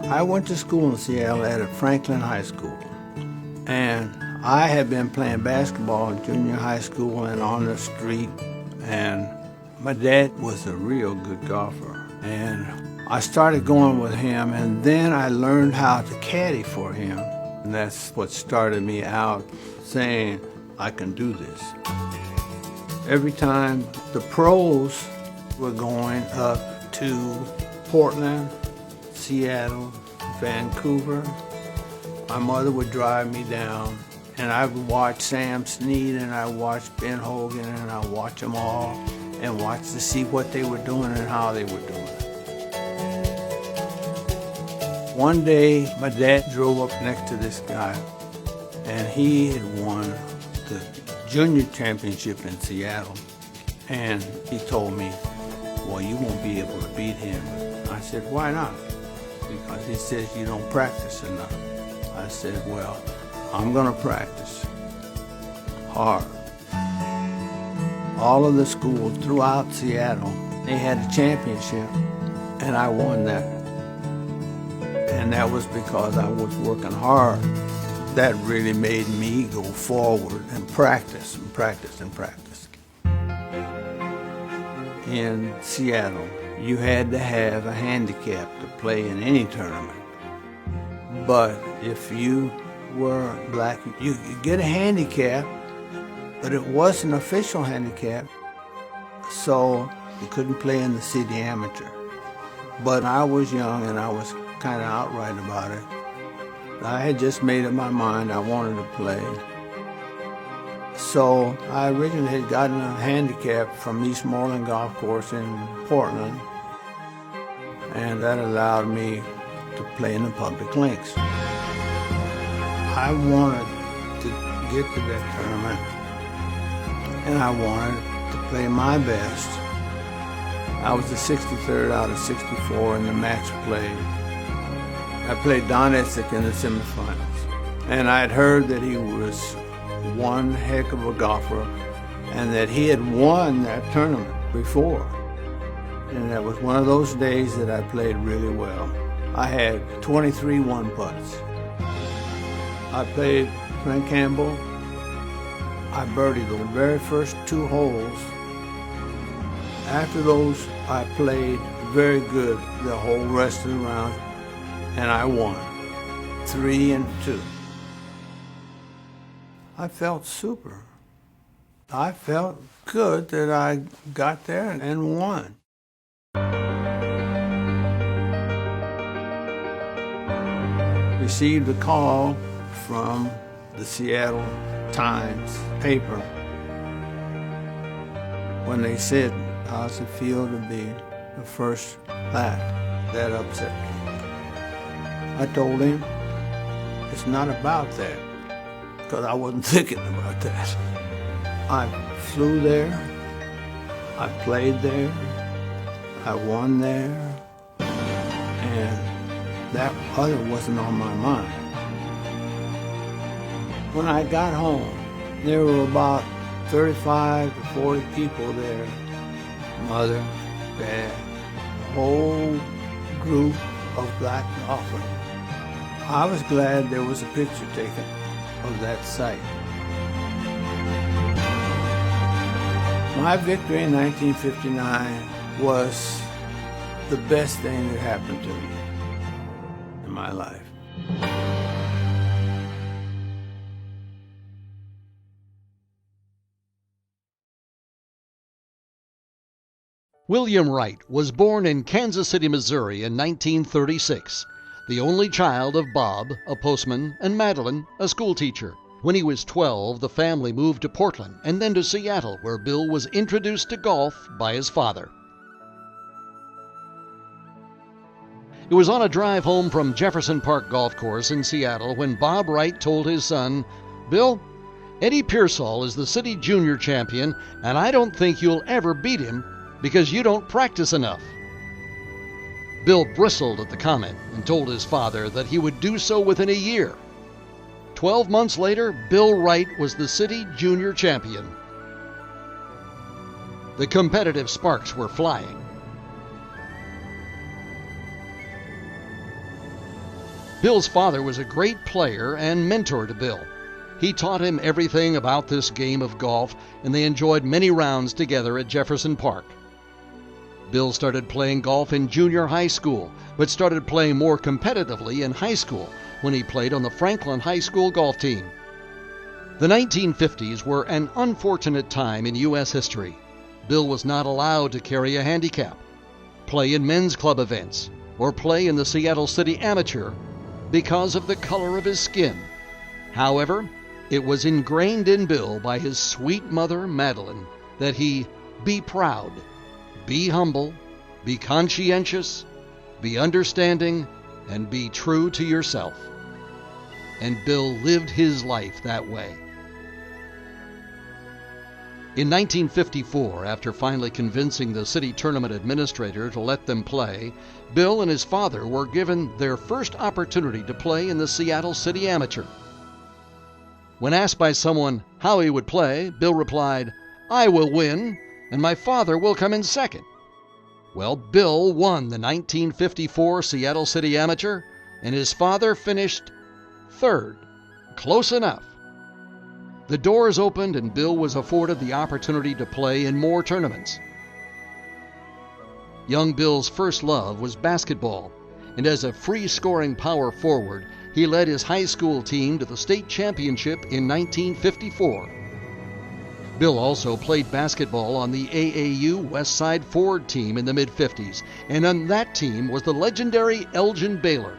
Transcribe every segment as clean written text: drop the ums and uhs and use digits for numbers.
I went to school in Seattle at Franklin High School, and I had been playing basketball in junior high school and on the street, and my dad was a real good golfer, and I started going with him, and then I learned how to caddy for him, and that's what started me out saying, I can do this. Every time the pros were going up to Portland, Seattle, Vancouver, my mother would drive me down, and I would watch Sam Snead, and I watched Ben Hogan, and I watch them all, and watch to see what they were doing and how they were doing it. One day, my dad drove up next to this guy, and he had won the junior championship in Seattle, and he told me, well, you won't be able to beat him. I said, why not? Because he says you don't practice enough. I said, well, I'm gonna practice hard. All of the schools throughout Seattle, they had a championship, and I won that. And that was because I was working hard. That really made me go forward and practice and practice and practice. In Seattle, you had to have a handicap to play in any tournament. But if you were black, you could get a handicap, but it wasn't an official handicap, so you couldn't play in the city amateur. But I was young and I was kind of outright about it. I had just made up my mind I wanted to play. So I originally had gotten a handicap from Eastmoreland Golf Course in Portland, and that allowed me to play in the public links. I wanted to get to that tournament, and I wanted to play my best. I was the 63rd out of 64 in the match play. I played Don Essex in the semifinals, and I had heard that he was one heck of a golfer and that he had won that tournament before. And that was one of those days that I played really well. I had 23 one-putts. I played Frank Campbell. I birdied the very first 2 holes. After those, I played very good the whole rest of the round, and I won 3-2. I felt super. I felt good that I got there and won. Received a call from the Seattle Times paper when they said, how's it feel to be the first black? That upset me. I told him, it's not about that, because I wasn't thinking about that. I flew there, I played there, I won there, and that other wasn't on my mind. When I got home, there were about 35 to 40 people there. Mother, dad, a whole group of black golfers. I was glad there was a picture taken of that sight. My victory in 1959 was the best thing that happened to me in my life. William Wright was born in Kansas City, Missouri in 1936, the only child of Bob, a postman, and Madeline, a schoolteacher. When he was 12, the family moved to Portland and then to Seattle, where Bill was introduced to golf by his father. It was on a drive home from Jefferson Park Golf Course in Seattle when Bob Wright told his son, "Bill, Eddie Pearsall is the city junior champion, and I don't think you'll ever beat him because you don't practice enough." Bill bristled at the comment and told his father that he would do so within a year. 12 months later, Bill Wright was the city junior champion. The competitive sparks were flying. Bill's father was a great player and mentor to Bill. He taught him everything about this game of golf, and they enjoyed many rounds together at Jefferson Park. Bill started playing golf in junior high school, but started playing more competitively in high school when he played on the Franklin High School golf team. The 1950s were an unfortunate time in U.S. history. Bill was not allowed to carry a handicap, play in men's club events, or play in the Seattle City Amateur because of the color of his skin. However, it was ingrained in Bill by his sweet mother, Madeline, that he be proud, be humble, be conscientious, be understanding, and be true to yourself. And Bill lived his life that way. In 1954, after finally convincing the city tournament administrator to let them play, Bill and his father were given their first opportunity to play in the Seattle City Amateur. When asked by someone how he would play, Bill replied, "I will win, and my father will come in second." Well, Bill won the 1954 Seattle City Amateur, and his father finished third. Close enough. The doors opened, and Bill was afforded the opportunity to play in more tournaments. Young Bill's first love was basketball, and as a free-scoring power forward, he led his high school team to the state championship in 1954. Bill also played basketball on the AAU West Side Ford team in the mid-50s, and on that team was the legendary Elgin Baylor.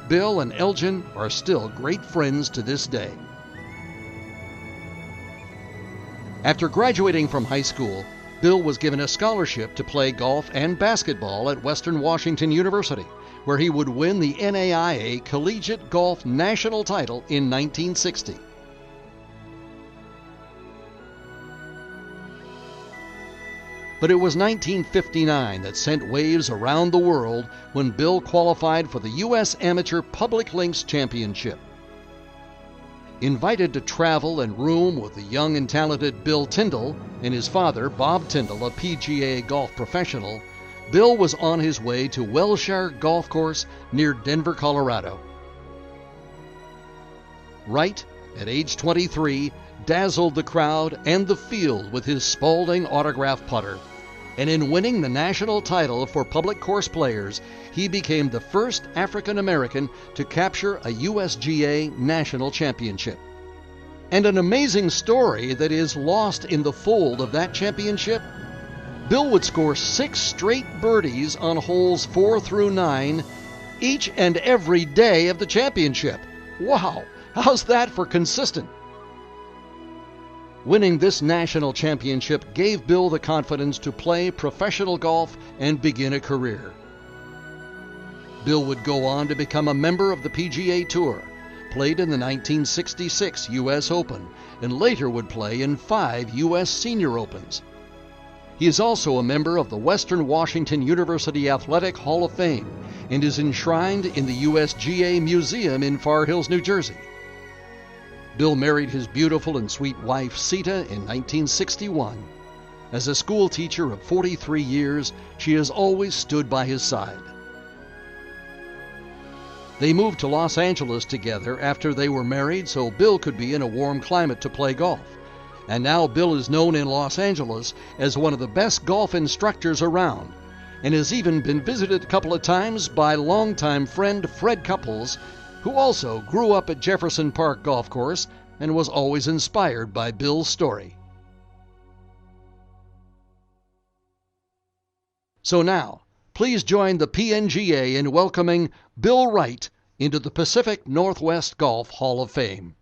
Bill and Elgin are still great friends to this day. After graduating from high school, Bill was given a scholarship to play golf and basketball at Western Washington University, where he would win the NAIA Collegiate Golf National title in 1960. But it was 1959 that sent waves around the world when Bill qualified for the U.S. Amateur Public Links Championship. Invited to travel and room with the young and talented Bill Tyndall and his father, Bob Tyndall, a PGA golf professional, Bill was on his way to Wilshire Golf Course near Denver, Colorado. Wright, at age 23, dazzled the crowd and the field with his Spalding autograph putter, and in winning the national title for public course players, he became the first African American to capture a USGA national championship. And an amazing story that is lost in the fold of that championship: Bill would score 6 straight birdies on holes 4 through 9 each and every day of the championship. Wow, how's that for consistent? Winning this national championship gave Bill the confidence to play professional golf and begin a career. Bill would go on to become a member of the PGA Tour, played in the 1966 U.S. Open, and later would play in 5 U.S. Senior Opens. He is also a member of the Western Washington University Athletic Hall of Fame and is enshrined in the USGA Museum in Far Hills, New Jersey. Bill married his beautiful and sweet wife, Sita, in 1961. As a school teacher of 43 years, she has always stood by his side. They moved to Los Angeles together after they were married so Bill could be in a warm climate to play golf. And now Bill is known in Los Angeles as one of the best golf instructors around, and has even been visited a couple of times by longtime friend Fred Couples, who also grew up at Jefferson Park Golf Course and was always inspired by Bill's story. So now, please join the PNGA in welcoming Bill Wright into the Pacific Northwest Golf Hall of Fame.